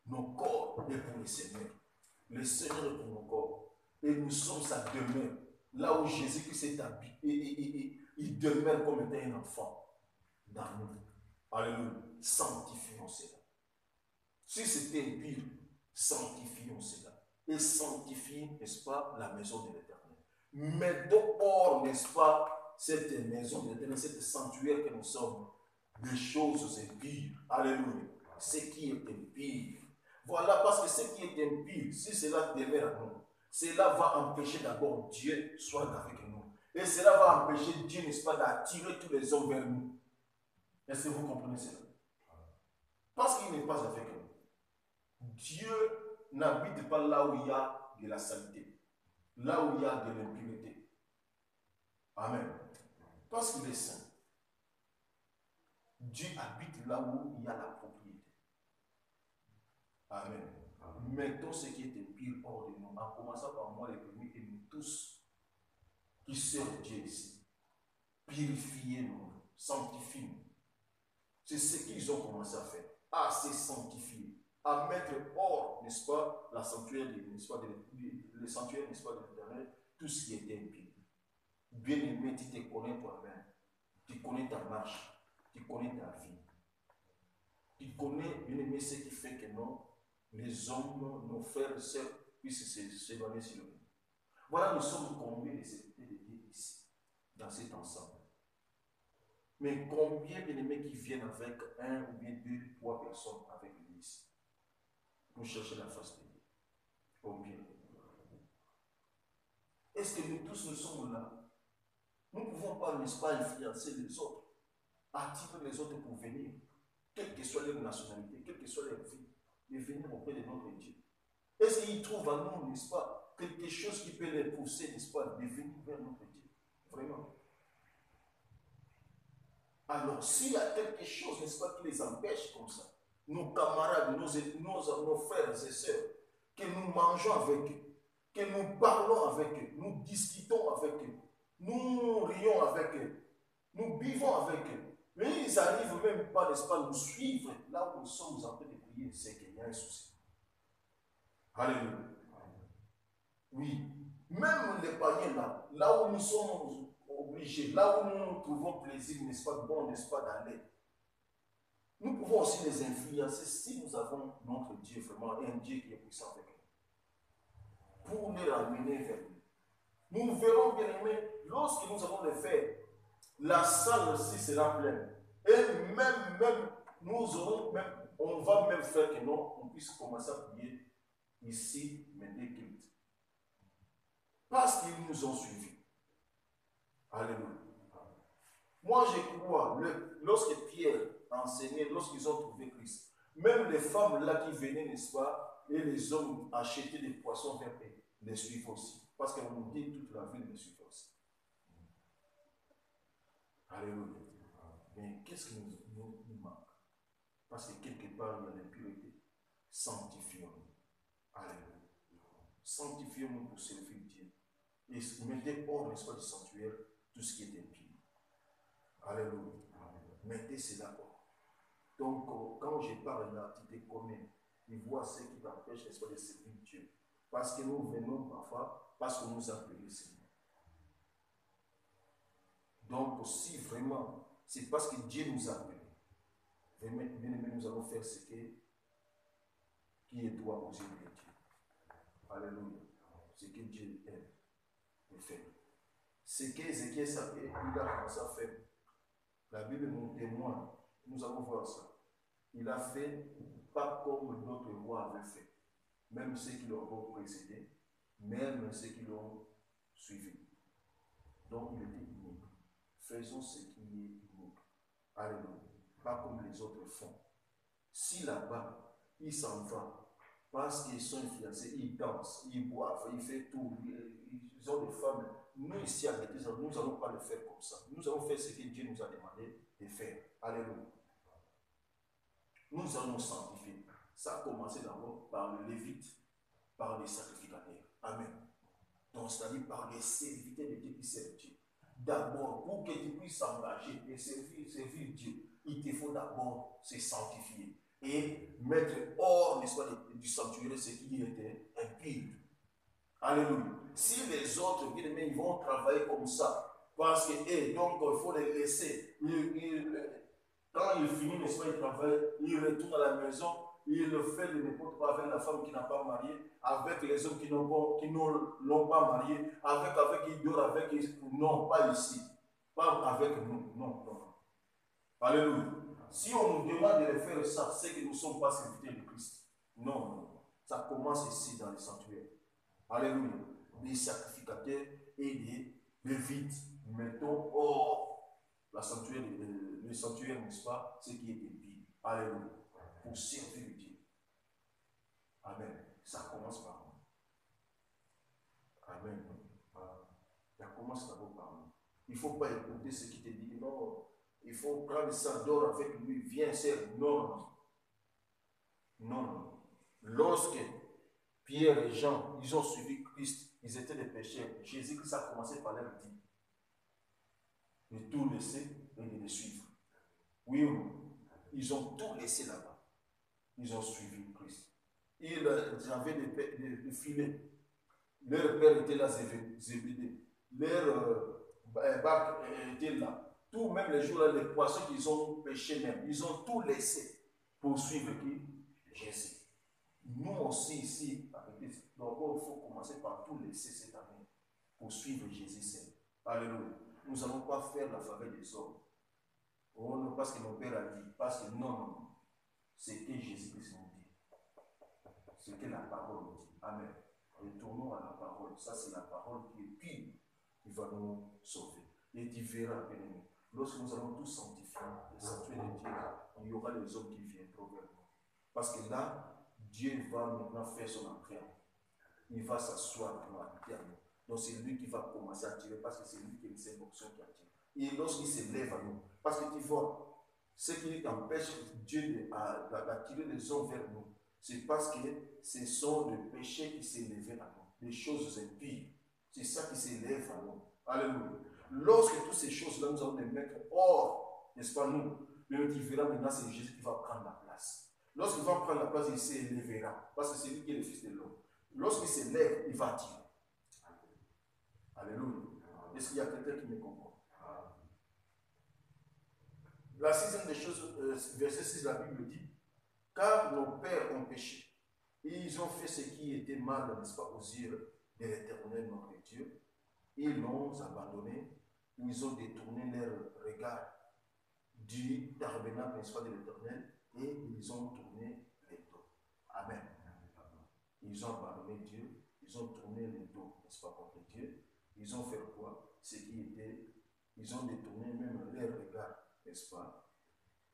Nos corps est pour le Seigneur. Le Seigneur est pour nos corps. Et nous sommes sa demeure. Là où Jésus-Christ est habité, il demeure comme étant un enfant dans nous. Alléluia. Sanctifions cela. Si c'était impur, sanctifions cela. Et sanctifions, n'est-ce pas, la maison de l'Éternel. Mettons hors, n'est-ce pas, cette maison de l'Éternel, cette sanctuaire que nous sommes, des choses impures. Alléluia. Ce qui est impur. Voilà, parce que ce qui est impur, si cela demeure à nous, cela va empêcher d'abord Dieu soit avec nous. Et cela va empêcher Dieu, n'est-ce pas, d'attirer tous les hommes vers nous. Est-ce que vous comprenez cela? Parce qu'il n'est pas avec nous. Dieu n'habite pas là où il y a de la saleté, là où il y a de l'impureté. Amen. Parce qu'il est saint. Dieu habite là où il y a la propriété. Amen. Mettons ce qui est impur hors de nous, en commençant par moi les premiers et nous tous qui servent Dieu ici. Purifiez-nous, sanctifiez-nous. C'est ce qu'ils ont commencé à faire, à se sanctifier, à mettre hors, n'est-ce pas, la sanctuaire, n'est-ce pas, le sanctuaire, n'est-ce pas, de l'Éternel, tout ce qui était impur. Bien-aimé, tu te connais toi-même, tu connais ta marche, tu connais ta vie. Tu connais, bien-aimé, ce qui fait que non, les hommes, nos frères et sœurs, puissent s'éloigner sur nous. Voilà, nous sommes combien de serviteurs de Dieu ici, dans cet ensemble. Mais combien, bien-aimés, qui viennent avec un ou bien deux, trois personnes avec lui ici, pour chercher la face de Dieu? Combien? Est-ce que nous tous nous sommes là? Nous ne pouvons pas, n'est-ce pas, influencer les autres, attirer les autres pour venir, quelle que soit leur nationalité, quelle que soit leur vie, de venir auprès de notre Dieu. Est-ce qu'ils trouvent à nous, n'est-ce pas, quelque chose qui peut les pousser, n'est-ce pas, de venir vers notre Dieu? Vraiment. Alors, s'il y a quelque chose, n'est-ce pas, qui les empêche comme ça, nos camarades, nos frères et sœurs, que nous mangeons avec eux, que nous parlons avec eux, nous discutons avec eux, nous rions avec eux, nous vivons avec eux, mais ils n'arrivent même pas, n'est-ce pas, nous suivre là où nous sommes en train de prier, c'est qu'il y a un souci. Alléluia. Oui. Même les païens là, là où nous sommes obligés, là où nous trouvons plaisir, n'est-ce pas, bon, n'est-ce pas, d'aller, nous pouvons aussi les influencer si nous avons notre Dieu, vraiment, un Dieu qui est puissant avec nous, pour les ramener vers nous. Nous verrons, bien aimés, lorsque nous allons le faire, la salle aussi sera pleine. Et même, nous aurons même, on va même faire que non, on puisse commencer à prier ici, mais des cultes. Parce qu'ils nous ont suivis. Alléluia. Moi, je crois, lorsque Pierre enseignait, lorsqu'ils ont trouvé Christ, même les femmes là qui venaient, n'est-ce pas, et les hommes achetaient des poissons vers eux, les suivent aussi. Parce qu'on nous dit toute la ville les suivent aussi. Alléluia. Mais qu'est-ce qui nous manque? Parce que quelque part, il y a l'impureté. Sanctifions-nous. Alléluia. Sanctifions-nous pour servir Dieu. Et mettez hors, n'est-ce pas, du sanctuaire, tout ce qui est impur. Alléluia. Mettez cela hors. Donc, quand je parle là, tu te connais. Tu vois ce qui t'empêche, n'est-ce pas, de servir Dieu. Parce que nous venons parfois, parce qu'on nous a appelés le Seigneur. Donc, si vraiment, c'est parce que Dieu nous a appelés. Bien aimé, nous allons faire ce qui est droit aux yeux de Dieu. Alléluia. Ce que Dieu aime de faire. Ce qu'Ézéchiel savait, il a commencé à faire. La Bible nous témoigne. Nous allons voir ça. Il a fait pas comme d'autres rois avaient fait. Même ceux qui l'ont précédé, même ceux qui l'ont suivi. Donc il était unique. Faisons ce qui est unique. Alléluia. Pas comme les autres font. Si là-bas, il s'en va, parce qu'ils sont influencés, ils dansent, ils boivent, ils font tout, ils ont des femmes. Nous ici à l'église, nous n'allons pas le faire comme ça. Nous allons faire ce que Dieu nous a demandé de faire. Alléluia. Nous allons sanctifier. Ça a commencé d'abord par le lévite, par les sacrificateurs. Amen. Donc, c'est-à-dire par les serviteurs de Dieu qui servent Dieu. D'abord, pour que tu puisses s'engager et servir Dieu, il te faut d'abord se sanctifier. et mettre hors, n'est-ce pas, du sanctuaire ce qui était impur. Alléluia. Si les autres, bien aimés, ils vont travailler comme ça, parce que, donc, il faut les laisser. Quand ils finissent, n'est-ce pas, ils travaillent, ils retournent à la maison, ils le font de n'importe quoi avec la femme qui n'a pas marié, avec les hommes qui ne l'ont pas marié, avec ils dorment avec, non, pas ici, pas avec nous, non, non. Alléluia. Si on nous demande de faire ça, c'est que nous ne sommes pas serviteurs de Christ. Non, non. Ça commence ici dans les sanctuaires. Alléluia. Des sacrificateurs et des lévites. Mettons hors le sanctuaire, n'est-ce pas, ce qui est impie. Alléluia. Pour servir Dieu. Amen. Ça commence par nous. Amen. Ça commence d'abord par nous. Il ne faut pas écouter ce qui te dit. Non. Il faut prendre ça, dors avec lui, viens, serre. Non, non. Non, non. Lorsque Pierre et Jean, ils ont suivi Christ, ils étaient des pécheurs. Jésus-Christ a commencé par leur dire de tout laisser et de les suivre. Oui ou non? Ils ont tout laissé là-bas. Ils ont suivi Christ. Ils avaient des filets. Leur père était là, Zébédée. Leur barque était là. Tout, même les jours-là, les poissons qu'ils ont pêchés même, ils ont tout laissé pour suivre qui? Jésus. Nous aussi, ici, donc il faut commencer par tout laisser cette année pour suivre Jésus seul. Alléluia. Nous n'allons pas faire la faveur des hommes. Oh non, parce que mon Père a dit, parce que non, non, non. C'est que Jésus-Christ nous dit. C'est que la parole nous dit. Amen. Retournons à la parole. Ça, c'est la parole qui est pure, qui va nous sauver. Et tu verras, bien aimé, lorsque nous allons tous sanctifier et sanctuer de Dieu, il y aura les hommes qui viendront vers nous. Parce que là, Dieu va maintenant faire son entrée. Il va s'asseoir dans la nous. Donc c'est lui qui va commencer à tirer parce que c'est lui qui est cette fonction qui attire. Et lorsqu'il se lève à nous, parce que tu vois, ce qui empêche Dieu d'attirer les hommes vers nous, c'est parce que ce sont les péchés qui s'élèvent à nous, les choses impies. C'est ça qui s'élève à nous. Alléluia. Lorsque toutes ces choses-là, nous allons les mettre hors, n'est-ce pas nous? Mais tu verras maintenant, c'est Jésus qui va prendre la place. Lorsqu'il va prendre la place, il s'élèvera. Parce que c'est lui qui est le Fils de l'homme. Lorsqu'il s'élève, il va tirer. Alléluia. Est-ce qu'il y a quelqu'un qui me comprend? La sixième des choses, verset 6, la Bible dit, car nos pères ont péché, et ils ont fait ce qui était mal, n'est-ce pas, aux yeux de l'Éternel, notre Dieu. Ils l'ont abandonné, ils ont détourné leur regard du tabernacle, n'est-ce pas, de l'Éternel, et ils ont tourné les dos. Amen. Ils ont abandonné Dieu, ils ont tourné les dos, n'est-ce pas, contre Dieu. Ils ont fait quoi? Ce qui était, ils ont détourné même leur regard, n'est-ce pas,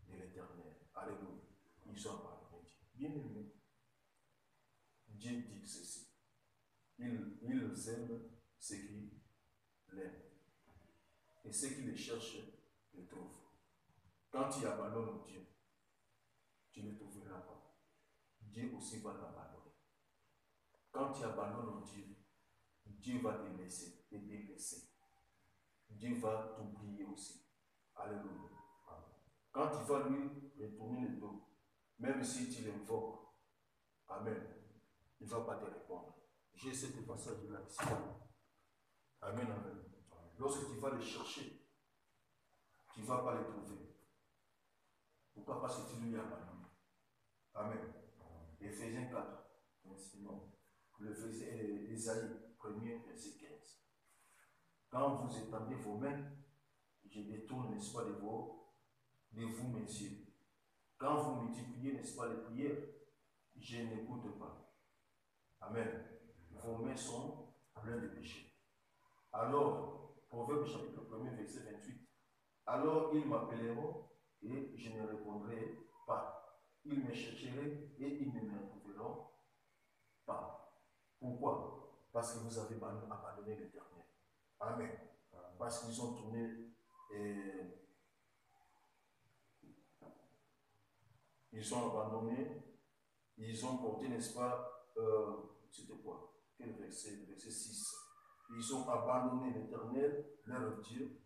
de l'Éternel. Alléluia. Ils ont abandonné Dieu. Bien aimé, Dieu dit ceci. Ils aiment ce qu'ils l'aiment. Et ceux qui les cherchent, les trouvent. Quand tu abandonnes Dieu, tu ne trouveras pas. Dieu aussi va t'abandonner. Quand tu abandonnes Dieu, Dieu va te laisser, te délaisser. Dieu va t'oublier aussi. Alléluia. Quand tu vas lui retourner le dos, même si tu l'invoques, Amen, il ne va pas te répondre. J'ai ce passage-là ici. Amen, amen. Lorsque tu vas le chercher, tu ne vas pas le trouver. Pourquoi? Parce que tu lui as abandonné. Amen. Éphésiens 4, non. Isaïe 1er, verset 15. Quand vous étendez vos mains, je détourne, n'est-ce pas, de vous mes yeux. Quand vous multipliez, n'est-ce pas, les prières, je n'écoute pas. Amen. Vos mains sont pleines de péchés. Alors, Proverbe chapitre 1er, verset 28. Alors ils m'appelleront et je ne répondrai pas. Ils me chercheraient et ils ne me trouveront pas. Pourquoi? Parce que vous avez abandonné l'Éternel. Amen. Parce qu'ils ont tourné ils ont abandonné, ils ont porté, n'est-ce pas, c'était quoi? Quel verset? Le verset 6. Ils ont abandonné l'Éternel, leur Dieu,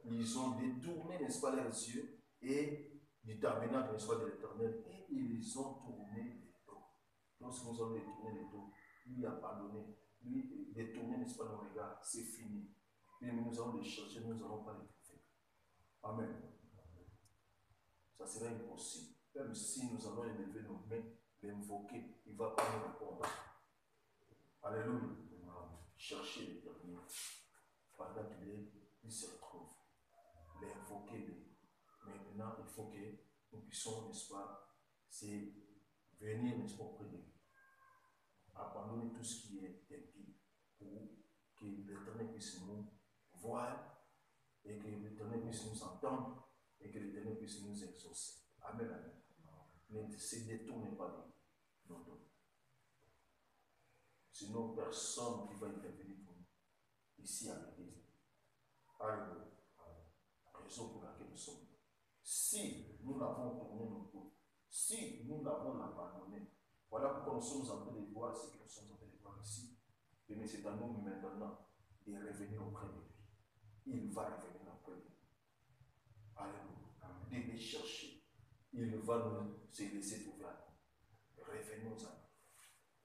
ils ont détourné, n'est-ce pas, leurs yeux, et du tabernacle, n'est-ce pas, de l'Éternel, et ils ont tourné les dos. Lorsque nous avons tourné les dos, lui a pardonné, lui détourné, n'est-ce pas, nos regards, c'est fini. Puis nous allons les chercher, nous n'allons pas les trouver. Amen. Ça serait impossible. Même si nous allons élever nos mains, l'invoquer, il ne va pas nous répondre. Alléluia. Cherchez l'Éternel pendant qu'il se retrouve. L'invoquer. Maintenant, il faut que nous puissions, n'est-ce pas, c'est venir, n'est-ce pas, auprès de lui. Abandonner tout ce qui est impie pour que l'Éternel puisse nous voir et que l'Éternel puisse nous entendre et que l'Éternel puisse nous exaucer. Amen, amen. Ne se détournez pas de nos dos. Sinon, personne qui va intervenir pour nous ici à l'église. Alléluia. Raison pour laquelle nous sommes. Si nous l'avons tourné nos dos, si nous l'avons abandonné, voilà pourquoi nous sommes en train de voir ce que nous sommes en train de voir ici. Mais c'est à nous maintenant de revenir auprès de lui. Il va revenir auprès de nous. Alléluia. De les chercher. Il va nous se laisser trouver à nous. Revenons à nous.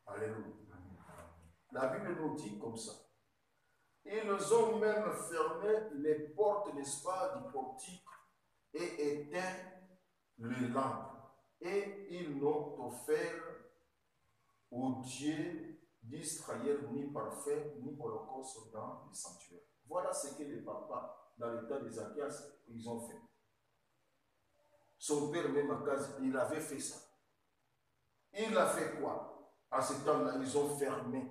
Alléluia. La Bible nous dit comme ça. Ils ont même fermé les portes, n'est-ce pas, du portique et éteint les lampes. Et ils n'ont offert au Dieu d'Israël ni parfait, ni holocauste dans le sanctuaire. Voilà ce que les papas, dans l'état des Achias, ils ont fait. Son père, même Akaz, il avait fait ça. Il a fait quoi? À ce temps-là, ils ont fermé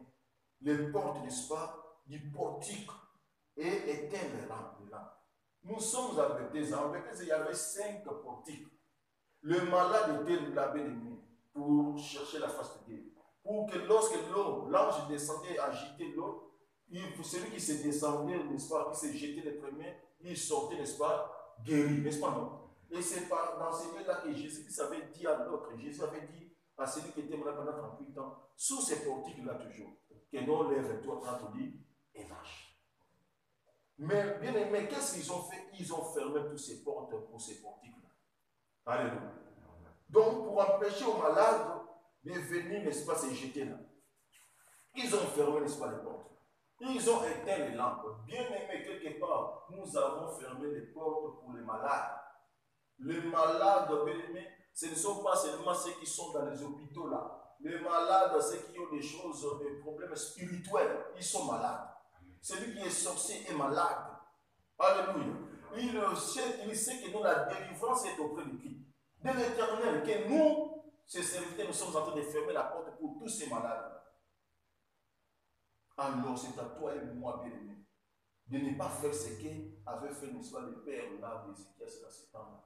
les portes, n'est-ce pas, du portique et éteint les lampes. Nous sommes à Bethesda. En Bethesda, il y avait 5 portiques. Le malade était là bien pour chercher la face de Dieu. Pour que lorsque l'ange descendait agiter l'eau, celui qui se descendait, n'est-ce pas, qui se jetait les premiers, il sortait, n'est-ce pas, guéri, n'est-ce pas, non? Et c'est dans ces lieux-là que Jésus avait dit à l'autre, Jésus avait dit à celui qui était malade pendant 38 ans, sous ces portiques-là toujours, que non, lève-toi, prends ton lit et marche. Mais bien aimé, qu'est-ce qu'ils ont fait? Ils ont fermé toutes ces portes pour ces portiques-là. Alléluia. Donc, pour empêcher aux malades de venir, n'est-ce pas, se jeter là, ils ont fermé, n'est-ce pas, les portes. Ils ont éteint les lampes. Bien aimé, quelque part, nous avons fermé les portes pour les malades. Les malades, bien aimé, ce ne sont pas seulement ceux qui sont dans les hôpitaux là. Les malades, ceux qui ont des choses, des problèmes spirituels, ils sont malades. Celui qui est sorcier est malade. Alléluia. Il sait que nous, la délivrance est auprès de qui? De l'Éternel. Que nous, ces serviteurs, nous sommes en train de fermer la porte pour tous ces malades. Alors, c'est à toi et moi, bien-aimé, de ne pas faire ce qu'avait fait, n'est-ce pas, le père là d'Ézéchias dans ce temps-là.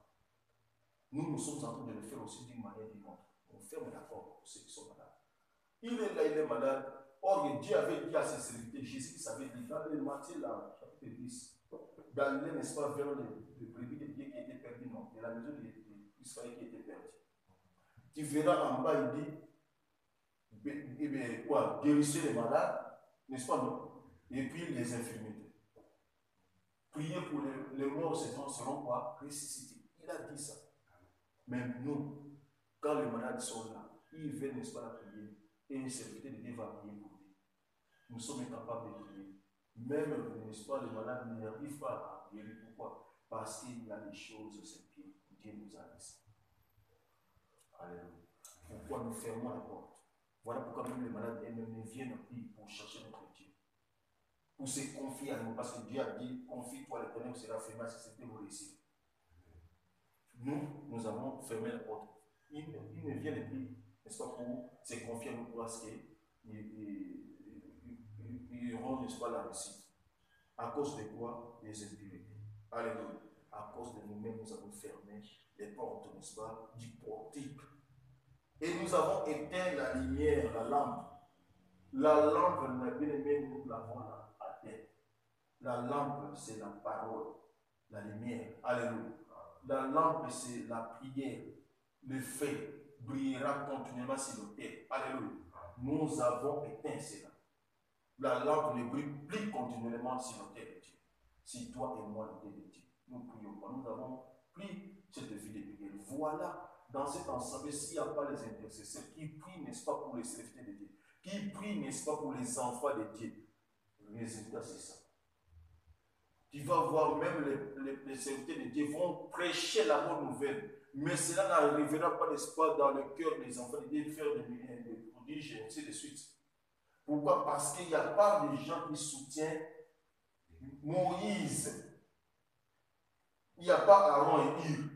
Nous sommes en train de le faire aussi d'une manière différente. On ferme la porte pour ceux qui sont malades. Il est là, il est malade. Or, Dieu avait dit à ses serviteurs, Jésus savait dire dans le Matthieu, là, chapitre 10, d'aller, n'est-ce pas, vers les brebis de Dieu qui étaient perdus, non, de la maison d'Israël qui était perdue. Tu verras en bas, il dit, quoi, guérissez les malades, n'est-ce pas, non? Et puis les infirmités. Priez pour les morts, ces gens seront quoi? Ressuscités. Il a dit ça. Même nous, quand les malades sont là, ils viennent, n'est-ce pas, la prier. Et une serviteur de Dieu va prier pour lui. Nous sommes incapables de prier. Même, n'est-ce pas, les malades n'arrivent pas à prier. Pourquoi? Parce qu'il y a des choses, c'est que Dieu nous a laissées. Alléluia. Pourquoi nous fermons la porte? Voilà pourquoi même les malades ne viennent plus pour chercher notre Dieu. Pour se confier à nous. Parce que Dieu a dit, confie-toi, l'Éternel sera fermé si c'était vous réussir. Nous avons fermé la porte. Ils ne viennent plus, n'est-ce pas, pour se confier à nous parce qu'ils auront, n'est-ce pas, la réussite. À cause de quoi? Des impurités. Alléluia. À cause de nous-mêmes, nous avons fermé les portes, n'est-ce pas, du portique. Et nous avons éteint la lumière, la lampe. La lampe, la bien-aimée, nous l'avons là, à terre. La lampe, c'est la parole, la lumière. Alléluia. La lampe, c'est la prière. Le feu brillera continuellement sur nos terres. Alléluia. Nous avons éteint cela. La lampe ne brille plus continuellement sur nos terres de Dieu. Si toi et moi, nous terres de Dieu, nous prions pas. Nous avons pris cette vie de prière. Voilà, dans cet ensemble, s'il n'y a pas les intercesseurs qui prient, n'est-ce pas, pour les serviteurs de Dieu, qui prient, n'est-ce pas, pour les enfants de Dieu, le résultat, c'est ça. Tu vas voir même les serviteurs de Dieu vont prêcher la bonne nouvelle, mais cela n'arrivera pas, n'est-ce pas, dans le cœur des enfants de Dieu, de faire des prodiges, et ainsi de suite. Pourquoi? Parce qu'il n'y a pas de gens qui soutiennent Moïse. Il n'y a pas Aaron et Hur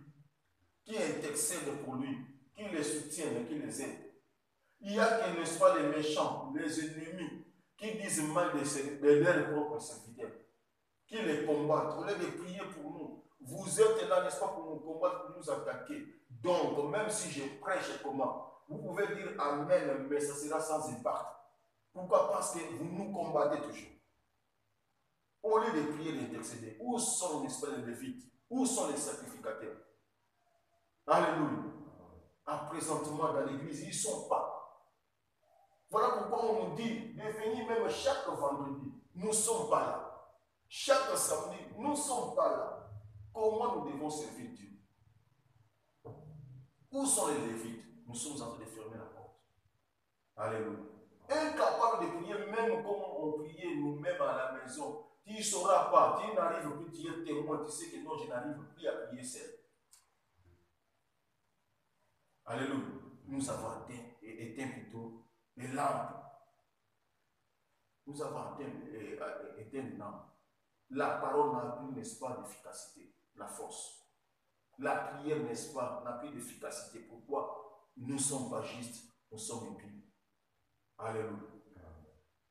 qui intercèdent pour lui, qui les soutiennent et qui les aident. Il y a que, n'est-ce pas, les méchants, les ennemis, qui disent mal de leurs propres serviteurs, qui les combattent. Au lieu de prier pour nous, vous êtes là, n'est-ce pas, pour nous combattre, pour nous attaquer. Donc, même si je prêche comment, vous pouvez dire Amen, mais ça sera sans impact. Pourquoi? Parce que vous nous combattez toujours. Au lieu de prier et d'intercéder, où sont, n'est-ce pas, les Lévites? Où sont les sacrificateurs? Alléluia. À présentement dans l'église, ils ne sont pas. Voilà pourquoi on nous dit de venir même chaque vendredi. Nous ne sommes pas là. Chaque samedi, nous ne sommes pas là. Comment nous devons servir Dieu? Où sont les Lévites? Nous sommes en train de fermer la porte. Alléluia. Incapable de prier même comme on priait nous-mêmes à la maison. Tu ne sauras pas, tu n'arrives plus, tu es témoin, tu sais que non, je n'arrive plus à prier seul. Alléluia. Nous avons éteint plutôt les lampes. Nous avons éteint les lampes. La parole n'a plus, n'est-ce pas, d'efficacité, la force. La prière, n'est-ce pas, n'a plus d'efficacité. Pourquoi? Nous ne sommes pas justes, nous sommes impies. Alléluia.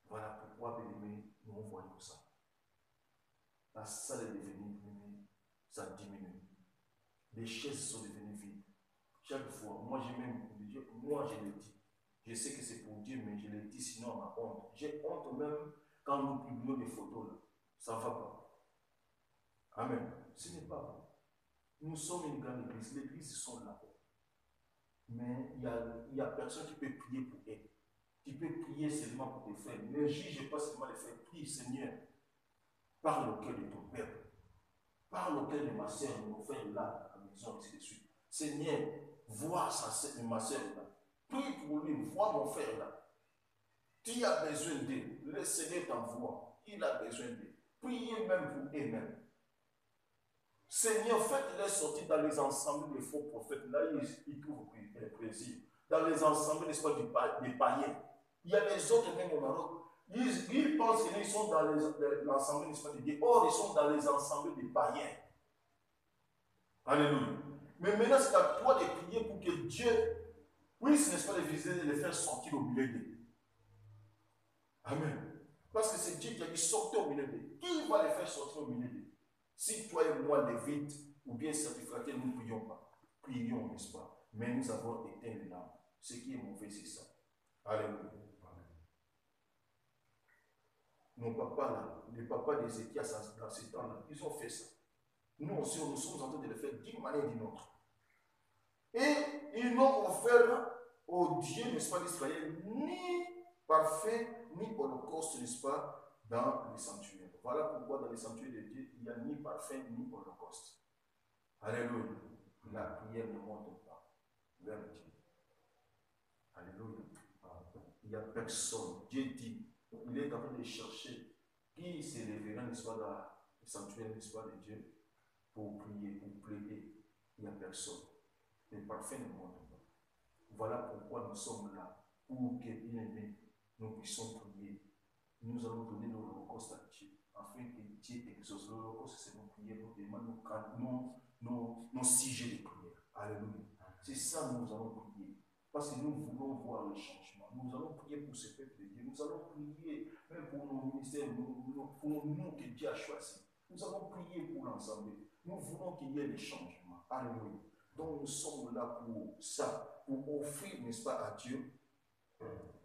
Voilà pourquoi, bien-aimés, nous voyons ça. La salle est devenue, ça diminue. Les chaises sont devenues vides. Chaque fois, moi je le dis. Je sais que c'est pour Dieu, mais je le dis sinon on a honte. J'ai honte même quand nous publions des photos là. Ça ne va pas. Amen. Ce n'est pas bon. Nous sommes une grande église. Les églises sont là. Mais il y a personne qui peut prier pour elle. Tu peux prier seulement pour tes frères. Ne juge pas seulement les frères. Prie, Seigneur. Parle au cœur de ton père. Parle au cœur de ma soeur, de mon frère là, à la maison, ainsi de suite. Seigneur, vois ma soeur là. Prie pour lui, vois mon frère là. Tu as besoin d'eux. Le Seigneur t'envoie. Il a besoin d'eux. Priez même pour eux-mêmes. Seigneur, faites-les sortir dans les ensembles des faux prophètes. Là, ils trouvent plaisir. Dans les ensembles, n'est-ce pas, des païens. Il y a des autres même au Maroc. Ils pensent qu'ils sont dans l'ensemble, n'est-ce pas, de Dieu. Or, ils sont dans les ensembles des païens. Alléluia. Mais maintenant, c'est à toi de prier pour que Dieu puisse, n'est-ce pas, les visiter et les faire sortir au milieu d'eux. Amen. Parce que c'est Dieu qui a dit sortez au milieu d'eux. Qui va les faire sortir au milieu d'eux? Si toi et moi, Lévite, ou bien sacrificateur, nous ne prions pas. Prions, n'est-ce pas? Mais nous avons éteint les lampes. Ce qui est mauvais, c'est ça. Alléluia. Nos papas là, les papas d'Ézéchias dans ces temps-là, ils ont fait ça. Nous aussi, nous sommes en train de le faire d'une manière ou d'une autre. Et ils n'ont offert au Dieu, n'est-ce pas, d'Israël, ni parfait, ni holocauste, n'est-ce pas, dans les sanctuaires. Voilà pourquoi dans les sanctuaires de Dieu, il n'y a ni parfait, ni holocauste. Alléluia. La prière ne monte pas vers Dieu. Alléluia. Il n'y a personne. Dieu dit, il est en train de chercher qui se lèvera, n'est-ce pas, dans le sanctuaire, n'est-ce pas, de Dieu, pour prier, pour plaider. Il n'y a personne. Les parfaits ne montent pas. Voilà pourquoi nous sommes là, pour que, bien aimés, nous puissions prier. Nous allons donner l'holocauste à Dieu, afin que Dieu exauce. L'holocauste, c'est nos prières, nos demandes, nos sujets de prière. Alléluia. C'est ça que nous allons prier. Parce que nous voulons voir le changement. Nous allons prier pour ce peuple de Dieu. Nous allons prier même pour nos ministères, pour nous que Dieu a choisis. Nous allons prier pour l'ensemble. Nous voulons qu'il y ait des changements. Alléluia. Donc nous sommes là pour ça, pour offrir, n'est-ce pas, à Dieu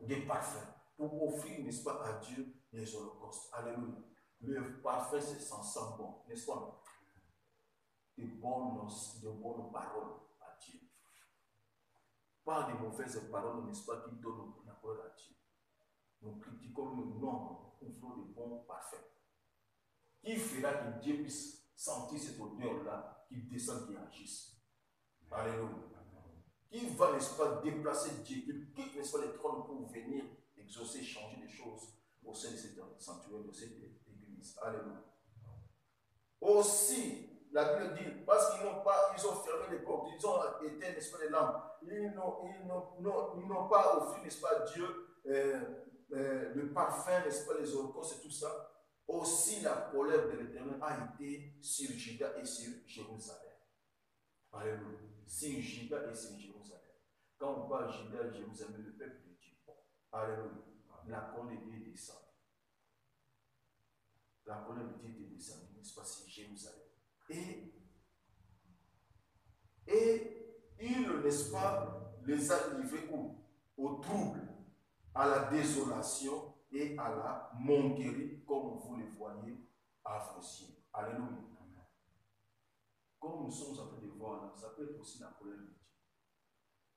des parfums, pour offrir, n'est-ce pas, à Dieu des holocaustes. Alléluia. Le parfum, c'est sans bon, n'est-ce pas? De bonnes paroles à Dieu. Pas de mauvaises paroles, n'est-ce pas, qui donnent la parole à Dieu. Nous critiquons le nom, nous voulons de bons parfums. Qui fera que Dieu puisse sentir cette odeur-là, qu'il descende, qu'il agisse? Alléluia. Qui va, n'est-ce pas, déplacer Dieu, qui quitte, n'est-ce pas, les trônes pour venir exaucer, changer les choses au sein de cette sanctuaire, de cette église. Alléluia. Aussi, la Bible dit, parce qu'ils n'ont pas, ils ont fermé les portes, ils ont éteint, n'est-ce pas, les lampes, ils n'ont pas offert, n'est-ce pas, Dieu, le parfum, n'est-ce pas, les holocaustes et tout ça. Aussi, la colère de l'Éternel a été sur Juda et sur Jérusalem. Alléluia. Sur Juda et sur Jérusalem. Quand on parle de Juda et Jérusalem, le peuple de Dieu. Alléluia. La colère de Dieu descend. La colère de Dieu est descendue, n'est-ce pas, sur Jérusalem. Et il, n'est-ce pas, les a livrés au trouble, à la désolation et à la moquerie, comme vous le voyez à vos yeux. Alléluia. Comme nous sommes en train de voir là, ça peut être aussi la colère de Dieu.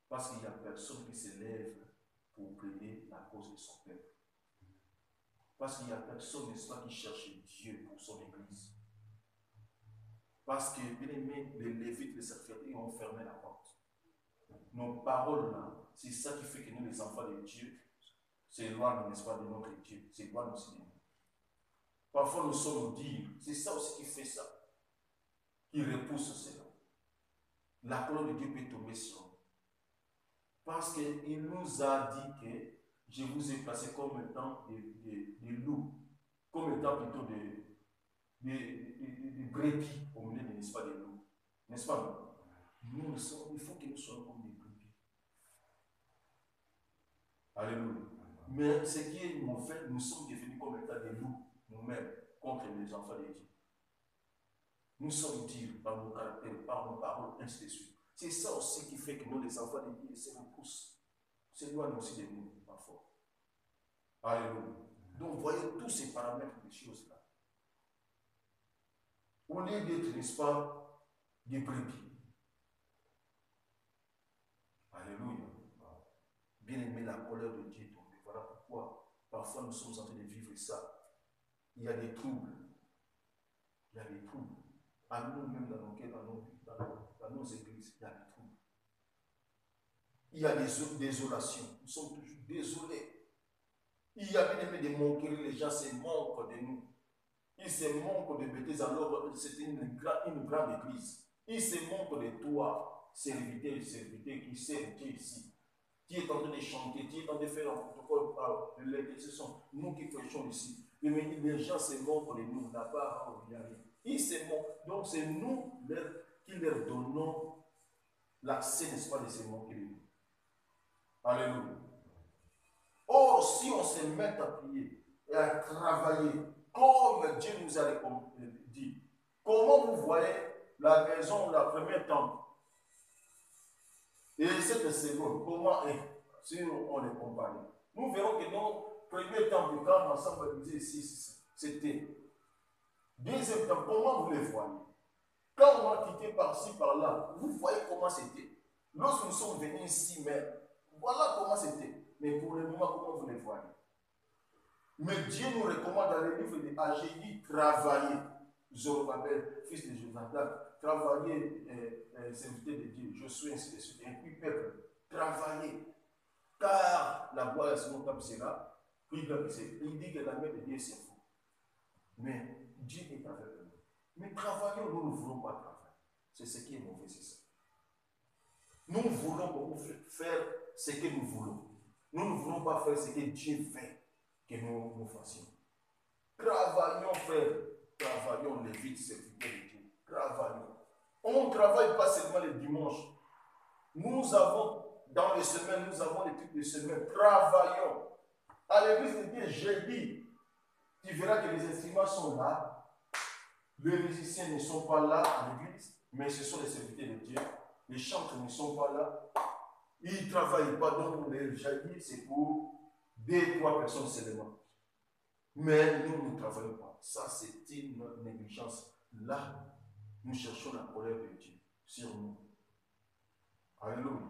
Parce qu'il n'y a personne qui se lève pour plaider la cause de son peuple. Parce qu'il n'y a personne, n'est-ce pas, qui cherche Dieu pour son église. Parce que, bien aimé, les Lévites, les sacrificateurs ont fermé la porte. Nos paroles là, c'est ça qui fait que nous, les enfants de Dieu, s'éloignent, n'est-ce pas, de notre Dieu, s'éloignent aussi de nous. Parfois, nous sommes durs. C'est ça aussi qui fait ça. Qui repousse cela. La colère de Dieu peut tomber sur nous. Parce qu'il nous a dit que je vous ai placé comme étant des loups, comme étant plutôt des brebis au milieu, n'est-ce pas, des loups. N'est-ce pas? Nous sommes, il faut que nous soyons comme des brebis. Alléluia. Mais ce qui est mauvais, nous sommes devenus comme étant des loups, nous-mêmes, contre les enfants de Dieu. Nous sommes durs par nos caractères, par nos paroles, ainsi de suite. C'est ça aussi qui fait que nous, les enfants de Dieu, se repoussent. S'éloignent aussi de nous, parfois. Alléluia. Donc, voyez tous ces paramètres des choses-là. Au lieu d'être, n'est-ce pas, des brebis. Alléluia. Bien aimé, la colère de Dieu est tombée. Voilà pourquoi, parfois, nous sommes en train de vivre ça. Il y a des troubles. Il y a des troubles. À nous-mêmes, dans nos églises, il y a des troubles. Il y a des désolations. Nous sommes toujours désolés. Il y a bien aimé des moqueries, les gens se moquent de nous. Ils se moquent de bêtises, alors c'était une grande église. Ils se moquent de toi, serviteur qui sert Dieu ici. Qui est en train de chanter, qui est en train de faire un protocole, ce sont nous qui prêchons ici. Les gens se moquent de nous, là-bas, il n'y a rien. Ils se moquent. Donc c'est nous qui leur donnons l'accès, n'est-ce pas, de se moquer de nous. Alléluia. Or, si on se met à prier et à travailler comme Dieu nous a dit, comment vous voyez la maison, la première temple et cette seconde, comment est, si on les compare? Nous verrons que nos premiers temples, quand ensemble disait ici, c'était. Deuxième temple, comment vous les voyez? Quand on a quitté par-ci, par-là, vous voyez comment c'était. Lorsque nous sommes venus ici même, voilà comment c'était. Mais pour le moment, comment vous les voyez? Mais Dieu nous recommande dans le livre de Agéie, travailler. Zorobabel, fils de Jonathan, travailler, serviteur de Dieu, je suis ainsi de suite. Et puis, peuple, travailler. Car la gloire est mon comme sera. Puis il dit que la main de Dieu c'est faux. Mais Dieu est avec nous. Mais travaillons, nous ne voulons pas travailler. C'est ce qui est mauvais, c'est ça. Nous voulons beaucoup faire ce que nous voulons. Nous ne voulons pas faire ce que Dieu veut que nous fassions. Travaillons, frère. Travaillons, les vides serviteurs de Dieu. Travaillons. On ne travaille pas seulement les dimanches. Nous avons, dans les semaines, nous avons les trucs de semaine. Travaillons. À l'église de Dieu, jeudi, tu verras que les instruments sont là. Les musiciens ne sont pas là à l'église, mais ce sont les serviteurs de Dieu. Les chantres ne sont pas là. Ils ne travaillent pas, donc les jeudi, c'est pour 2-3 personnes seulement. Mais nous ne travaillons pas. Ça, c'est une négligence. Là, nous cherchons la colère de Dieu sur nous. Alléluia.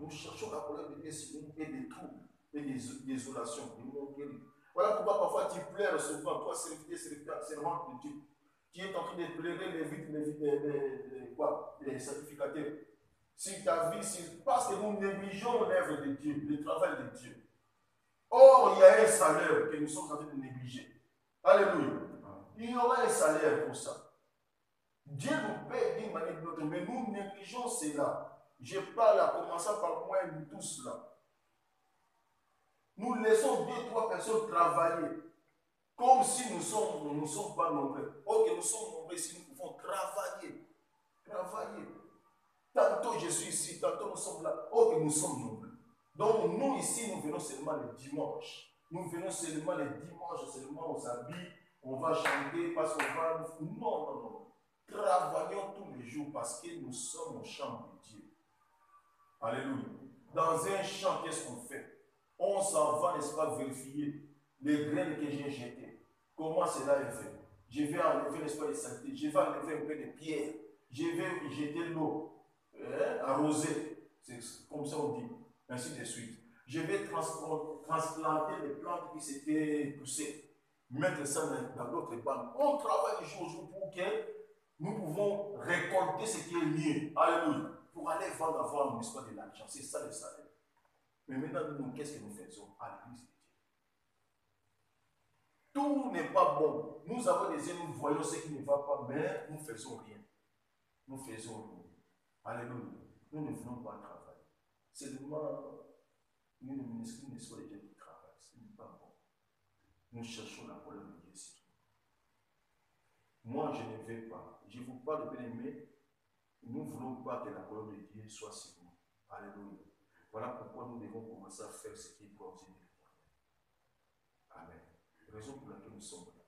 Nous cherchons la colère de Dieu sur nous et des troubles, et des désolations, des moqueries. Voilà pourquoi parfois tu pleures souvent, toi, servant de Dieu, qui est en train de pleurer les sacrificateurs. sur ta vie, parce que nous négligeons l'œuvre de Dieu, le travail de Dieu. Or, il y a un salaire que nous sommes en train de négliger. Alléluia. Il y aura un salaire pour ça. Dieu nous paie d'une manière ou d'une autre, mais nous négligeons cela. Je parle à commencer par moi et nous tous là. Nous laissons 2-3 personnes travailler comme si nous ne sommes pas nombreux. Ok, nous sommes nombreux si nous pouvons travailler. Travailler. Tantôt je suis ici, tantôt nous sommes là. Ok, nous sommes nombreux. Donc nous ici, nous venons seulement le dimanche. Nous venons seulement le dimanche, seulement on s'habille, on va chanter parce qu'on va... Non, non, non. Travaillons tous les jours parce que nous sommes au champ de Dieu. Alléluia. Dans un champ, qu'est-ce qu'on fait? On s'en va, n'est-ce pas, vérifier les graines que j'ai jetées. Comment cela est fait? Je vais enlever, n'est-ce pas, les saletés. Je vais enlever un peu de pierre. Je vais jeter l'eau, arroser. C'est comme ça on dit. Ainsi de suite. Je vais transplanter les plantes qui s'étaient poussées. Mettre ça dans d'autres banques. On travaille jour au jour pour que nous pouvons récolter ce qui est mieux. Alléluia. Pour aller vendre, avoir, n'est-ce pas, de l'argent. C'est ça le salaire. Mais maintenant, nous, qu'est-ce que nous faisons à l'église de Dieu? Tout n'est pas bon. Nous avons des yeux, nous voyons ce qui ne va pas, mais nous ne faisons rien. Nous faisons rien. Alléluia. Nous ne venons pas travailler. C'est seulement une ministre, n'est-ce pas, les gens qui travaillent. Ce n'est pas bon. Nous cherchons la colère de Dieu ici. Moi, je ne vais pas. Je vous parle de bien-aimé. Nous ne voulons pas que la colère de Dieu soit sur nous. Alléluia. Voilà pourquoi nous devons commencer à faire ce qui est pour Dieu. Amen. Raison pour laquelle nous sommes là.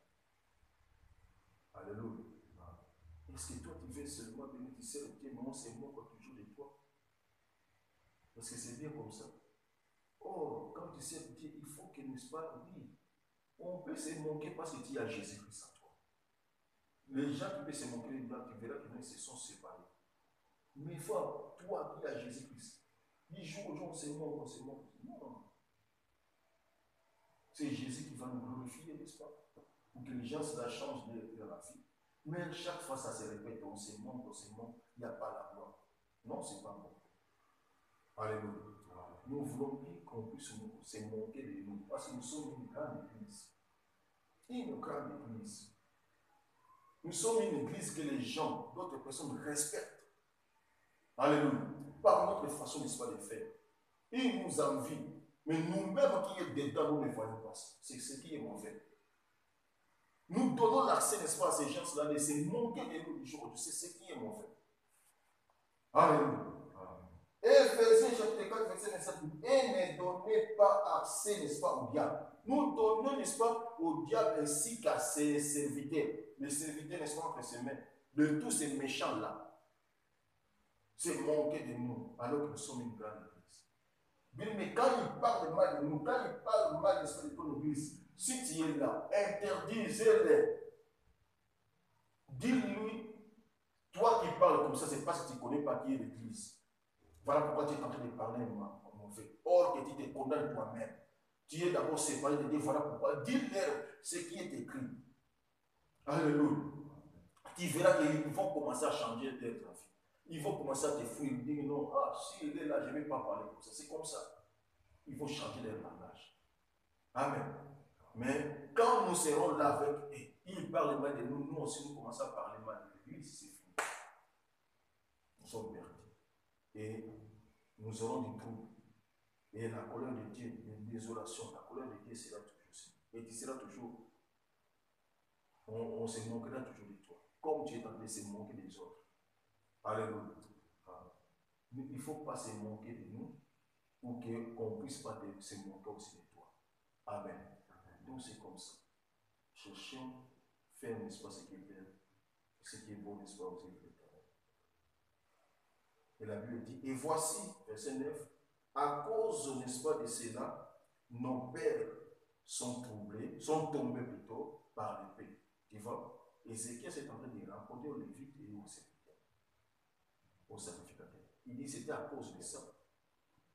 Alléluia. Est-ce que toi tu veux seulement bénéficier de Dieu, mais on se moque toujours de toi? Parce que c'est bien comme ça. Oh, quand tu sais Dieu, il faut que, n'est-ce pas, oui, on peut se moquer parce que tu as Jésus-Christ en toi. Les gens qui peuvent se moquer de toi, tu verras qu'ils se sont séparés. Mais il faut, toi qui as Jésus-Christ, du jour au jour, on se moque, on se moque. Non. C'est Jésus qui va nous glorifier, n'est-ce pas? Pour que les gens se la changent de la vie. Mais chaque fois, ça se répète, on se moque, il n'y a pas la gloire. Non, ce n'est pas bon. Alléluia. Nous voulons plus qu'on puisse se moquer de nous, parce que nous sommes une grande église. Une grande église. Nous sommes une église que les gens, d'autres personnes respectent. Alléluia. Par notre façon, n'est-ce pas, de faire. Ils nous envient. Mais nous-mêmes qui sommes dedans, nous ne voyons pas ça. C'est ce qui est mauvais. Nous donnons l'accès, n'est-ce pas, à ces gens-là de se moquer de nous du jour. C'est ce qui est mauvais. Alléluia. Éphésiens chapitre 4, verset 27. Et ne donnez pas accès, n'est-ce pas, au diable. Nous donnons, n'est-ce pas, au diable ainsi qu'à ses serviteurs. Les serviteurs, n'est-ce pas, entre ses mains. De tous ces méchants-là. C'est moquer de nous, alors que nous sommes une grande église. Mais quand il parle mal de nous, quand il parle mal de ton église, si tu es là, interdisez-les. Dis-lui, toi qui parles comme ça, c'est parce que tu ne connais pas qui est l'église. Voilà pourquoi tu es en train de parler en mauvais. Or que tu te condamnes toi-même. Tu es d'abord séparé de Dieu. Voilà pourquoi. Dis-leur ce qui est écrit. Alléluia. Tu verras qu'ils vont commencer à changer leur vie. Ils vont commencer à te fuir. Dire non, ah, si il est là, je ne vais pas parler comme ça. C'est comme ça. Ils vont changer leur langage. Amen. Mais quand nous serons là avec eux, ils parlent mal de nous, nous aussi nous commençons à parler mal de lui, c'est fini. Nous sommes perdus. Et nous aurons du trouble. Et la colère de Dieu, une désolation, la colère de Dieu sera toujours ici. Et tu seras toujours, on se moquera toujours de toi. Comme tu es en train de se moquer des autres. Alléluia. Il ne faut pas se moquer de nous pour qu'on ne puisse pas se moquer aussi de toi. Amen. Donc c'est comme ça. Cherchons, faire, n'est-ce pas, ce qui est bien, ce qui est bon, n'est-ce pas, aussi de l'éternel. Et la Bible dit, et voici, verset 9, à cause, n'est-ce pas, de cela, nos pères sont troublés, sont tombés plutôt par l'épée. Tu vois, Ézéchiel s'est en train de raconter aux Lévites et aux sacrificateurs. Il dit c'était à cause de ça,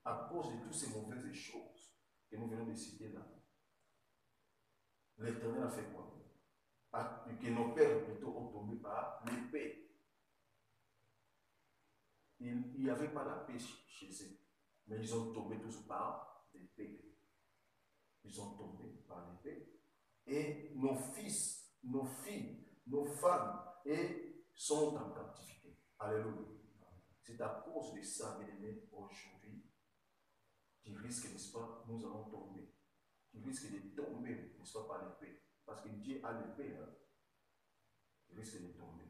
à cause de toutes ces mauvaises choses que nous venons de citer là. L'Éternel a fait quoi? Que nos pères plutôt ont tombé par l'épée. il n'y avait pas la paix chez eux. Mais ils ont tombé tous par l'épée. Ils ont tombé par l'épée. Et nos fils, nos filles, nos femmes sont en captivité. Alléluia. C'est à cause de ça, bien-aimés, aujourd'hui, tu risques, n'est-ce pas, nous allons tomber. Tu risques de tomber, n'est-ce pas, par l'épée. Parce que Dieu a l'épée, hein. Tu risques de tomber.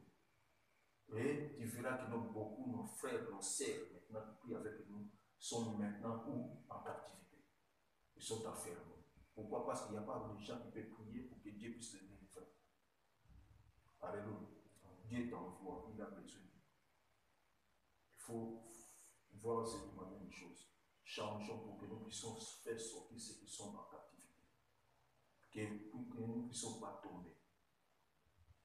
Et tu verras que beaucoup, nos frères, nos sœurs, maintenant, qui prient avec nous, sont maintenant où? En captivité. Ils sont enfermés. Pourquoi? Parce qu'il n'y a pas de gens qui peuvent prier pour que Dieu puisse les délivrer. Alléluia. Dieu t'envoie, il a besoin. Il faut voir cette manière de choses. Changeons pour que nous puissions faire sortir ceux qui sont en captivité. Pour que nous ne puissions pas tomber.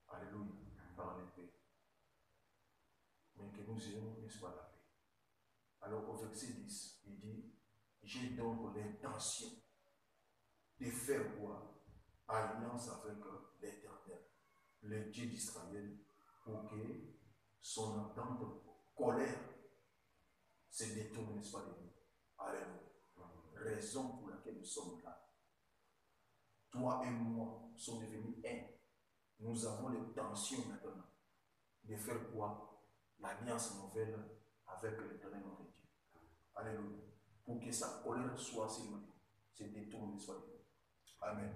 Alléluia. Par l'épée. Mais que nous ayons, n'est-ce pas, la paix. Alors au verset 10, il dit, j'ai donc l'intention de faire quoi? Alliance avec l'Éternel, le Dieu d'Israël, pour que son entente colère se détourne, n'est-ce pas, de nous. Alléluia. Raison pour laquelle nous sommes là. Toi et moi sommes devenus un. Nous avons l'intention maintenant de faire quoi? L'alliance nouvelle avec l'Éternel notre Dieu. Alléluia. Pour que sa colère soit se détourne, n'est-ce pas, de nous. Amen.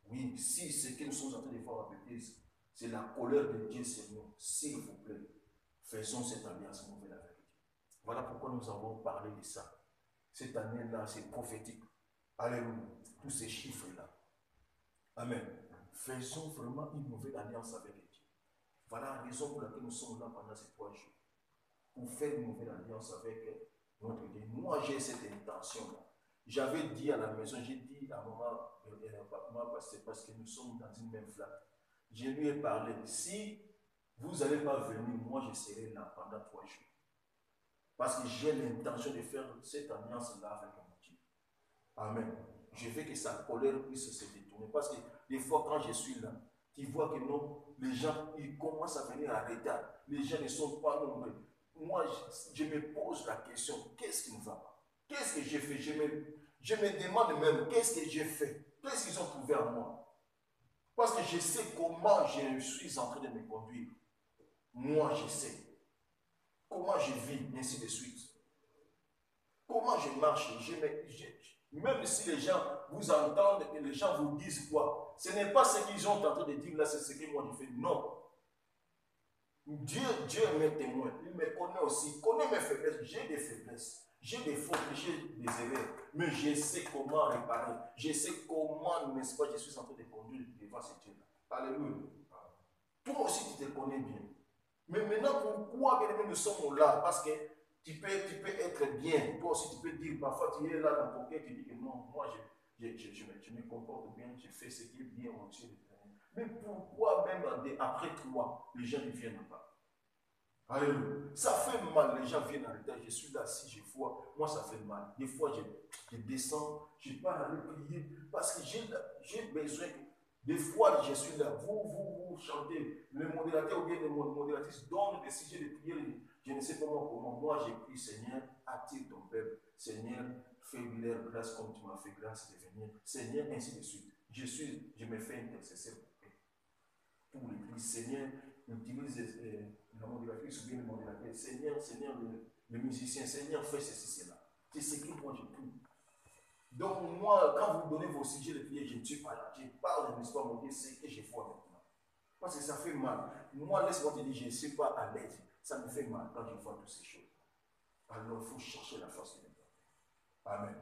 Oui, si ce que nous sommes en train de voir avec bêtise, c'est la colère de Dieu sur nous, s'il vous plaît, faisons cette alliance nouvelle avec Dieu. Voilà pourquoi nous avons parlé de ça. Cette année-là, c'est prophétique. Alléluia. Tous ces chiffres-là. Amen. Faisons vraiment une nouvelle alliance avec Dieu. Voilà la raison pour laquelle nous sommes là pendant ces 3 jours. Pour faire une nouvelle alliance avec notre Dieu. Moi, j'ai cette intention-là. J'avais dit à la maison, j'ai dit à maman, parce que nous sommes dans une même flaque. Je lui ai parlé, si vous n'allez pas venir, moi je serai là pendant 3 jours. Parce que j'ai l'intention de faire cette alliance-là avec mon Dieu. Amen. Je veux que sa colère puisse se détourner. Parce que des fois, quand je suis là, tu vois que non, les gens, ils commencent à venir à retard. Les gens ne sont pas nombreux. Moi, je me pose la question, qu'est-ce qui ne va pas? Qu'est-ce que j'ai fait? Je me demande même, qu'est-ce que j'ai fait? Qu'est-ce qu'ils ont trouvé à moi? Parce que je sais comment je suis en train de me conduire. Moi, je sais. Comment je vis, ainsi de suite. Comment je marche. Même si les gens vous entendent et les gens vous disent quoi, ce n'est pas ce qu'ils sont en train de dire là, c'est ce que moi je fais. Non. Dieu est mes témoins. Il me connaît aussi. Il connaît mes faiblesses. J'ai des faiblesses. J'ai des fautes, j'ai des erreurs. Mais je sais comment réparer. Je sais comment, n'est-ce pas, je suis en train de conduire devant ce Dieu-là. Alléluia. Toi aussi, tu te connais bien. Mais maintenant, pourquoi bien nous sommes là? Parce que tu peux être bien. Toi aussi, tu peux dire, parfois, tu es là dans ton cœur, tu dis que non, moi, je me comporte bien, je fais ce qui est bien au Dieu. Mais pourquoi même après toi, les gens ne viennent pas? Alléluia. Ça fait mal, les gens viennent en retard. Je suis là, si je vois, moi ça fait mal. Des fois, je descends, je pars aller prier parce que j'ai besoin. Des fois, je suis là, vous chantez, le modérateur ou bien le modératrice donne des sujets de prière. Je ne sais pas comment. Moi, j'ai pris, Seigneur, attire ton peuple. Seigneur, fais-lui leur grâce comme tu m'as fait grâce de venir. Seigneur, ainsi de suite. Je me fais intercesseur pour l'Église. Seigneur, utilise la modératrice ou bien le modérateur. Seigneur, le musicien, Seigneur, fais ceci, cela. C'est ce que moi je prie. Donc, moi, quand vous donnez vos sujets de prière, je ne suis pas là. Je parle de l'histoire, mon Dieu, c'est que je vois maintenant. Parce que ça fait mal. Moi, laisse-moi te dire, je ne suis pas à l'aise. Ça me fait mal quand je vois toutes ces choses. Alors, il faut chercher la face de Dieu. Amen.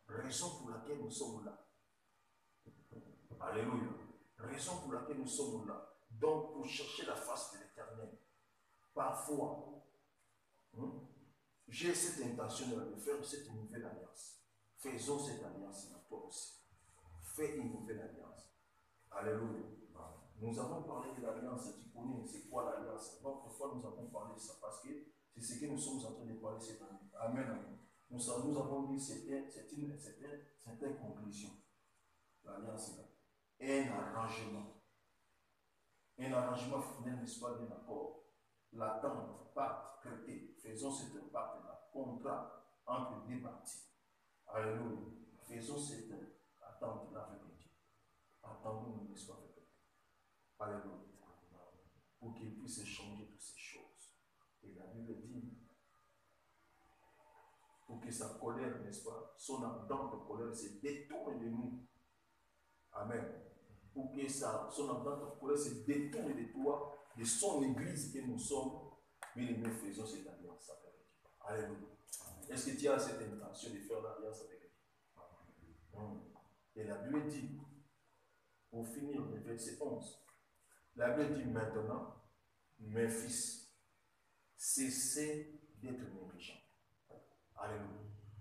Raison pour laquelle nous sommes là. Alléluia. Raison pour laquelle nous sommes là. Donc, pour chercher la face de l'Éternel. Parfois, j'ai cette intention de faire cette nouvelle alliance. Faisons cette alliance-là, toi aussi. Fais une nouvelle alliance. Alléluia. Nous avons parlé de l'alliance. Tu connais, c'est quoi l'alliance? L'autre fois, nous avons parlé de ça parce que c'est ce que nous sommes en train de parler cette année. Amen. Amen. Nous avons dit que c'est une conclusion. L'alliance-là. Un arrangement. Un arrangement final, n'est-ce pas, d'un accord. l'attente, pacte, traité. Faisons cette pacte-là, contrat entre deux parties. Alléluia. Faisons cette attente-là avec Dieu. Attendons-nous, n'est-ce pas, avec Dieu. Alléluia. Pour qu'il puisse changer toutes ces choses. Et la Bible dit, pour que sa colère, n'est-ce pas, son ardente colère se détourne de nous. Amen. Pour que son ardente colère se détourne de toi, de son église que nous sommes, mais nous faisons cette alliance avec Dieu. Alléluia. Est-ce que tu as cette intention de faire l'alliance avec Dieu? Et la Bible dit, pour finir, le verset 11, la Bible dit maintenant, mes fils, cessez d'être négligents. Alléluia.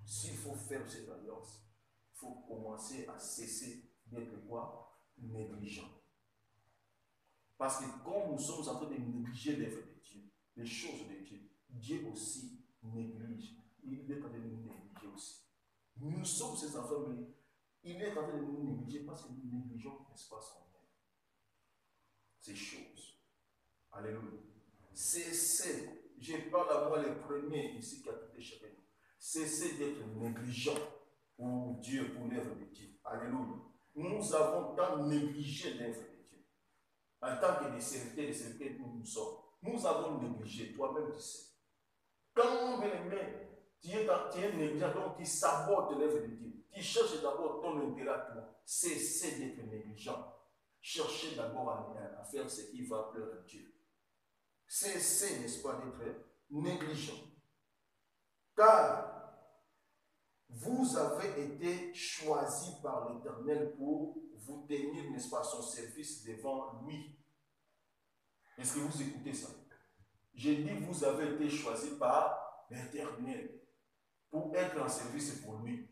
S'il faut faire cette alliance, il faut commencer à cesser d'être quoi? Négligent. Parce que quand nous sommes en train de négliger l'œuvre de Dieu, les choses de Dieu, Dieu aussi néglige. Il est en train de nous négliger aussi. Nous sommes ses enfants, mais il est en train de nous négliger parce que nous négligeons, n'est-ce pas, son œuvre. Ces choses. Alléluia. Cessez, je parle à moi les premiers ici qui a tout échappé. Cessez d'être négligent pour Dieu, pour l'œuvre de Dieu. Alléluia. Nous avons tant négligé l'œuvre de Dieu. En tant que des serviteurs que nous sommes. Nous avons négligé, toi-même tu sais. Quand bien-aimé, tu es négligent, donc tu sabotes l'œuvre de Dieu. Tu cherches d'abord ton intérêt à toi. Cessez d'être négligent. Cherchez d'abord à faire ce qui va plaire à Dieu. Cessez, n'est-ce pas, d'être négligent. Car vous avez été choisis par l'Éternel pour vous tenir, n'est-ce pas, à son service devant lui. Est-ce que vous écoutez ça? J'ai dit, vous avez été choisis par l'Éternel pour être en service pour lui.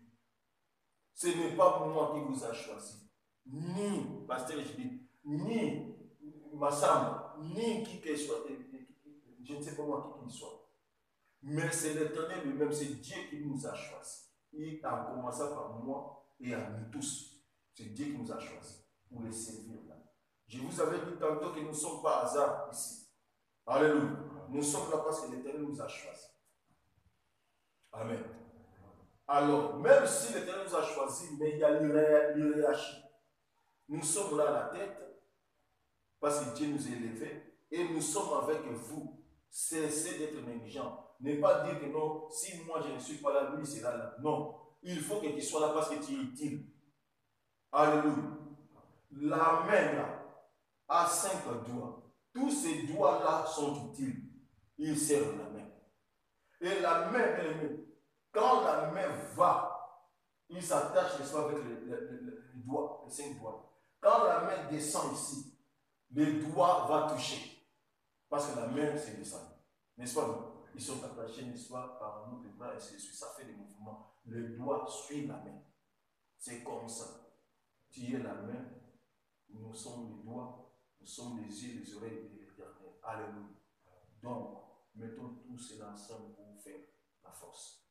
Ce n'est pas moi qui vous a choisi, ni, pasteur Judith, ni Massam, ni qui que soit, je ne sais pas moi qui soit. Mais c'est l'Éternel lui-même, c'est Dieu qui nous a choisis. Il a commencé par moi et à nous tous. C'est Dieu qui nous a choisis pour les servir là. Je vous avais dit tantôt que nous ne sommes pas hasard ici. Alléluia. Nous sommes là parce que l'Éternel nous a choisis. Amen. Alors, même si l'Éternel nous a choisis, mais il y a l'hiérarchie. Nous sommes là à la tête parce que Dieu nous a élevés et nous sommes avec vous. Cessez d'être négligents. Ne pas dire que non, si moi je ne suis pas là, lui sera là. Non. Il faut que tu sois là parce que tu es utile. Alléluia. La main là a 5 doigts. Tous ces doigts-là sont utiles. Ils servent la main. Et la main, quand la main va, il s'attache avec les doigts, les 5 doigts. Quand la main descend ici, les doigts vont toucher. Parce que la main, c'est descendu. N'est-ce pas? Ils sont attachés, n'est-ce pas, par notre bras, et ça fait des mouvements. Le doigt suit la main. C'est comme ça. Tu es la main, nous sommes les doigts, nous sommes les yeux, les oreilles de l'Éternel. Alléluia. Donc, mettons tout cela ensemble pour faire la force.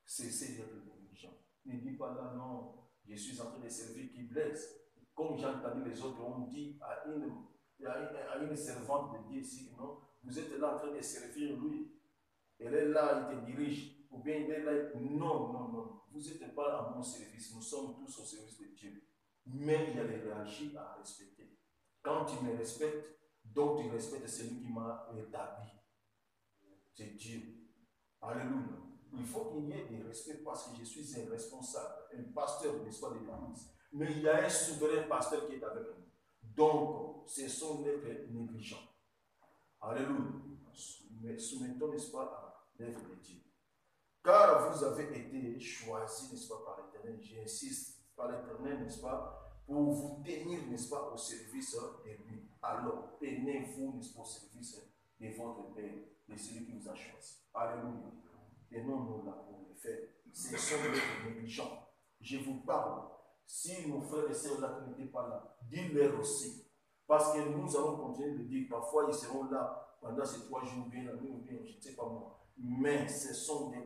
Cessez d'être négligent. Ne dis pas là, non, je suis en train de servir qui blesse. Comme j'ai entendu les autres, on dit à une servante de Dieu ici, non, vous êtes là en train de servir lui. Elle est là, il te dirige. Ou bien il est là. Non, non, non. Vous n'êtes pas à mon service. Nous sommes tous au service de Dieu. Mais il y a des hiérarchies à respecter. Quand tu me respectes, donc tu respectes celui qui m'a établi. C'est Dieu. Alléluia. Il faut qu'il y ait des respects parce que je suis un responsable, un pasteur, n'est-ce pas, de l'église. Mais il y a un souverain pasteur qui est avec nous. Donc, ce sont d'être négligents. Alléluia. Mais soumettons, n'est-ce pas, à l'œuvre de Dieu. Car vous avez été choisis, n'est-ce pas, par l'Éternel, j'insiste, par l'Éternel, n'est-ce pas, pour vous tenir, n'est-ce pas, au service de lui. Alors, tenez-vous, n'est-ce pas, au service de votre Père, de celui qui vous a choisi. Alléluia. Tenons-nous là pour le faire. Ce sont des négligents. Je vous parle. Si nos frères et sœurs là qui n'étaient pas là, dis-leur aussi. Parce que nous allons continuer de dire, parfois ils seront là pendant ces 3 jours, bien la nuit, ou bien je ne sais pas moi. Mais ce sont des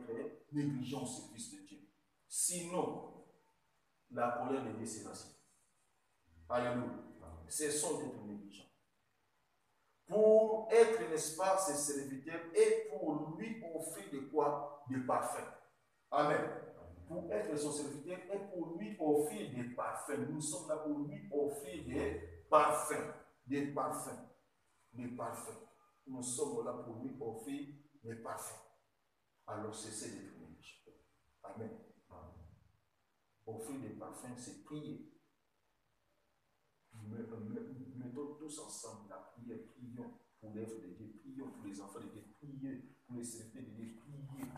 négligents au service de Dieu. Sinon, la colère de Dieu sera si. Alléluia. Ce sont des négligents. pour être, n'est-ce pas, ses serviteurs et pour lui offrir de quoi? Des parfums. Amen. Pour être son serviteur et pour lui offrir des parfums. Nous sommes là pour lui offrir des parfums. Des parfums. Des parfums. Nous sommes là pour lui offrir des parfums. Alors cessez d'être méchants. Amen. Offrir des parfums, c'est prier. Mettons tous ensemble la prière, prions pour l'œuvre de Dieu, prions pour les enfants de Dieu, prions pour les serviteurs de Dieu, prions.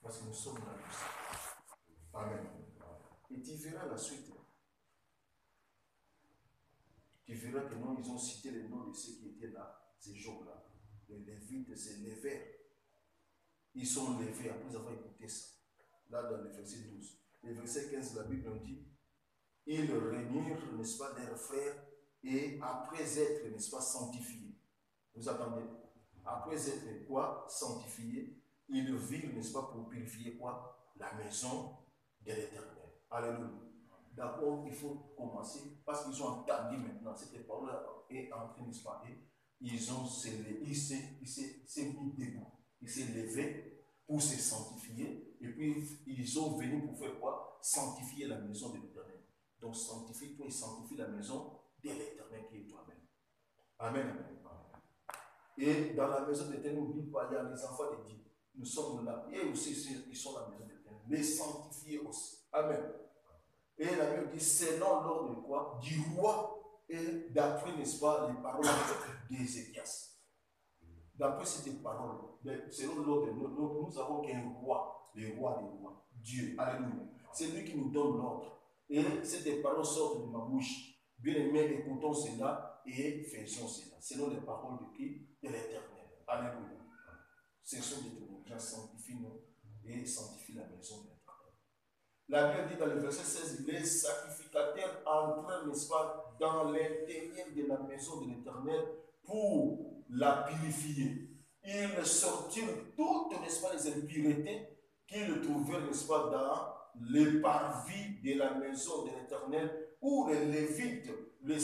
Parce que nous sommes là tous. Amen. Et tu verras la suite. Tu verras que non, ils ont cité les noms de ceux qui étaient là, ces jours-là. Les Lévites se levèrent. Ils sont levés après avoir écouté ça. Là, dans le verset 12. Le verset 15, la Bible nous dit, ils réunirent, n'est-ce pas, leurs frères, et après être, n'est-ce pas, sanctifiés. Vous attendez? Après être quoi? Sanctifiés, ils virent, n'est-ce pas, pour purifier quoi? La maison de l'Éternel. Alléluia. D'abord, il faut commencer, parce qu'ils ont entendu maintenant, cette parole est entrée, n'est-ce pas, et ils ont s'est mis debout. Ils s'est levé pour se sanctifier, et puis ils sont venus pour faire quoi? Sanctifier la maison de l'Éternel. Donc sanctifie-toi et sanctifie la maison de l'Éternel qui est toi-même. Amen, amen. Et dans la maison de l'Éternel, n'oublie pas, il y a les enfants de Dieu. Nous sommes là. Et aussi, ils sont la maison de l'Éternel. Les sanctifier aussi. Amen. Et la Bible dit, selon l'ordre de quoi? Du roi, et d'après, n'est-ce pas, les paroles d'Ézéchias. D'après ces paroles, selon l'ordre, nous avons qu'un roi, le roi des rois, Dieu. Alléluia. C'est lui qui nous donne l'ordre. Et ces paroles sortent de ma bouche. Bien aimé, écoutons cela et faisons cela. Selon les paroles de qui? De l'Éternel. Alléluia. Cessons d'être méchants, sanctifie-nous et sanctifie la maison de l'Éternel. La Bible dit dans le verset 16, les sacrificateurs entrèrent, n'est-ce pas, dans l'intérieur de la maison de l'Éternel pour la purifier. Ils sortirent toutes, n'est-ce pas, les impuretés qu'ils trouvèrent, n'est-ce pas, dans les parvis de la maison de l'Éternel, où les Lévites, les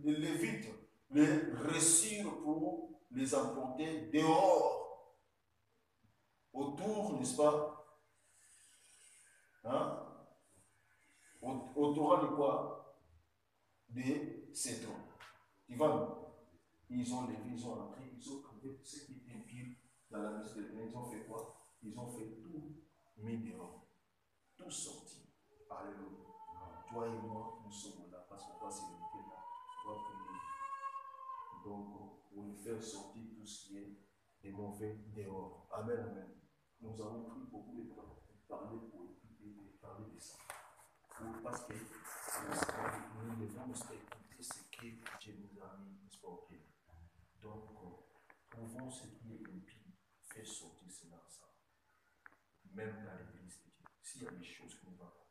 Lévites les reçurent pour les emporter dehors, autour, n'est-ce pas, hein? Autour de quoi? De Cédron. Ils ont levé, ils ont entré, ils ont trouvé ce qui était pire dans la maison de l'Éternel. Ils ont fait quoi? Ils ont fait tout mis dehors, tout sorti. Alléluia. Toi et moi, nous sommes là parce qu'on va se lever là, on va prier. Donc, pour nous faire sortir tout ce qui est des mauvais dehors. Amen, amen. Nous avons pris beaucoup de temps pour parler pour écouter, parler de ça. Parce que nous devons nous écouter ce que Dieu nous a mis, n'est-ce pas, au pied. Donc, trouvons ce qui est impie, fait sortir cela ensemble. Même dans l'église de Dieu. S'il y a des choses qui nous vont pas.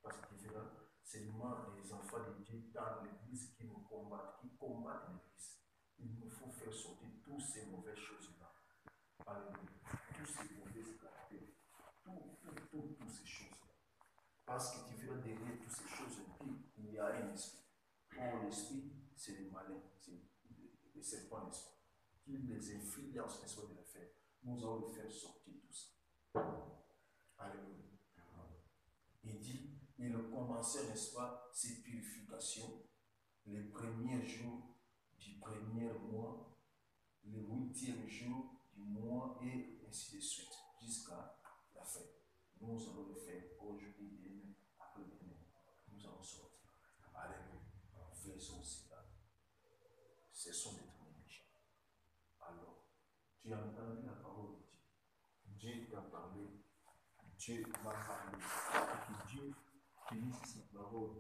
Parce que tu verras, c'est seulement les enfants de Dieu dans l'église qui nous combattent, qui combattent l'église. Il nous faut faire sortir toutes ces mauvaises choses-là. Alléluia. Tous ces mauvais caractères. Toutes ces choses-là. Parce que tu verras derrière toutes ces choses impies, il y a un esprit. Or, l'esprit, c'est le malin, c'est le serpent, n'est-ce pas? Qui les influence, n'est-ce pas, de le faire. Nous allons le faire sortir tout ça. Alléluia. Il dit, il commençait, n'est-ce pas, ces purifications les premiers jours du premier mois, le 8e jour du mois, et ainsi de suite, jusqu'à la fin. Nous allons le faire aujourd'hui, demain, après-demain. Nous allons sortir. Alléluia. Faisons cela. Cessons d'être méchants. Alors, tu as entendu la parole de Dieu. Dieu t'a parlé. Dieu m'a parlé. Et que Dieu bénisse sa parole